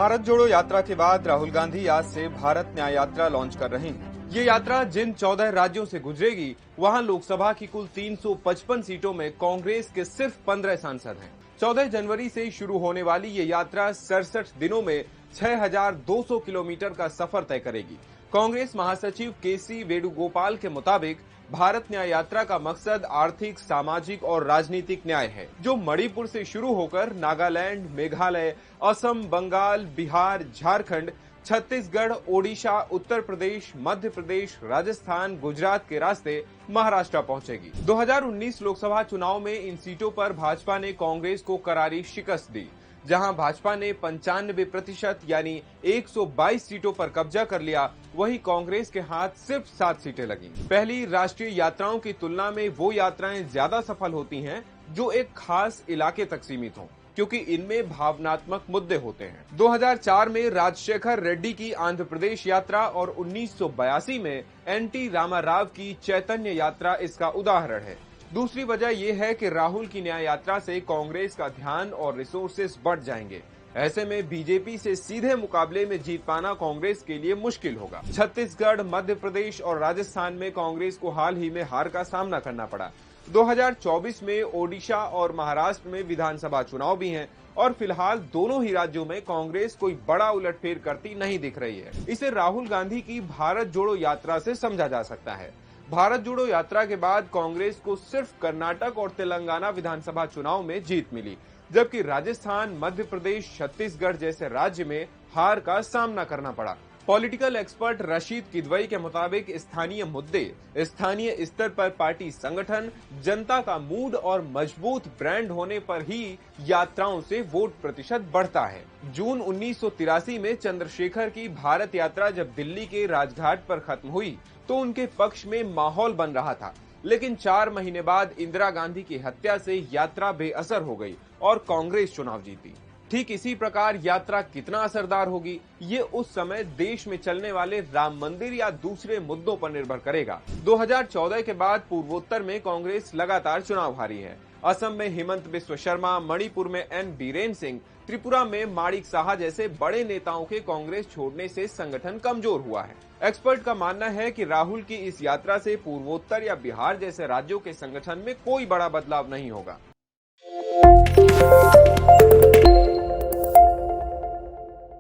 भारत जोड़ो यात्रा के बाद राहुल गांधी आज से भारत न्याय यात्रा लॉन्च कर रहे हैं। ये यात्रा जिन 14 राज्यों से गुजरेगी, वहां लोकसभा की कुल 355 सीटों में कांग्रेस के सिर्फ 15 सांसद हैं। 14 जनवरी से शुरू होने वाली ये यात्रा 67 दिनों में 6200 किलोमीटर का सफर तय करेगी। कांग्रेस महासचिव केसी वेणुगोपाल के मुताबिक भारत न्याय यात्रा का मकसद आर्थिक, सामाजिक और राजनीतिक न्याय है, जो मणिपुर से शुरू होकर नागालैंड, मेघालय, असम, बंगाल, बिहार, झारखंड, छत्तीसगढ़, ओडिशा, उत्तर प्रदेश, मध्य प्रदेश, राजस्थान, गुजरात के रास्ते महाराष्ट्र पहुंचेगी। 2019 लोकसभा चुनाव में इन सीटों पर भाजपा ने कांग्रेस को करारी शिकस्त दी। जहां भाजपा ने 95% यानी 122 सीटों पर कब्जा कर लिया, वहीं कांग्रेस के हाथ सिर्फ 7 सीटें लगी। पहली राष्ट्रीय यात्राओं की तुलना में वो यात्राएं ज्यादा सफल होती हैं जो एक खास इलाके तक सीमित हों, क्योंकि इनमें भावनात्मक मुद्दे होते हैं। 2004 में राजशेखर रेड्डी की आंध्र प्रदेश यात्रा और 1982 में एनटी रामाराव की चैतन्य यात्रा इसका उदाहरण है। दूसरी वजह यह है कि राहुल की न्याय यात्रा से कांग्रेस का ध्यान और रिसोर्सेस बढ़ जाएंगे। ऐसे में बीजेपी से सीधे मुकाबले में जीत पाना कांग्रेस के लिए मुश्किल होगा। छत्तीसगढ़, मध्य प्रदेश और राजस्थान में कांग्रेस को हाल ही में हार का सामना करना पड़ा। 2024 में ओडिशा और महाराष्ट्र में विधानसभा चुनाव भी हैं और फिलहाल दोनों ही राज्यों में कांग्रेस कोई बड़ा उलटफेर करती नहीं दिख रही है। इसे राहुल गांधी की भारत जोड़ो यात्रा से समझा जा सकता है। भारत जोड़ो यात्रा के बाद कांग्रेस को सिर्फ कर्नाटक और तेलंगाना विधानसभा चुनाव में जीत मिली, जबकि राजस्थान, मध्य प्रदेश, छत्तीसगढ़ जैसे राज्य में हार का सामना करना पड़ा। पॉलिटिकल एक्सपर्ट रशीद किदवई के मुताबिक स्थानीय मुद्दे, स्थानीय स्तर पर पार्टी संगठन, जनता का मूड और मजबूत ब्रांड होने पर ही यात्राओं से वोट प्रतिशत बढ़ता है। जून 1983 में चंद्रशेखर की भारत यात्रा जब दिल्ली के राजघाट पर खत्म हुई तो उनके पक्ष में माहौल बन रहा था, लेकिन 4 महीने बाद इंदिरा गांधी की हत्या से यात्रा बेअसर हो गई और कांग्रेस चुनाव जीती। ठीक इसी प्रकार यात्रा कितना असरदार होगी, ये उस समय देश में चलने वाले राम मंदिर या दूसरे मुद्दों पर निर्भर करेगा। 2014 के बाद पूर्वोत्तर में कांग्रेस लगातार चुनाव हारी है। असम में हिमंत बिस्व शर्मा, मणिपुर में एन बीरेन सिंह, त्रिपुरा में माणिक साहा जैसे बड़े नेताओं के कांग्रेस छोड़ने से संगठन कमजोर हुआ है। एक्सपर्ट का मानना है कि राहुल की इस यात्रा से पूर्वोत्तर या बिहार जैसे राज्यों के संगठन में कोई बड़ा बदलाव नहीं होगा।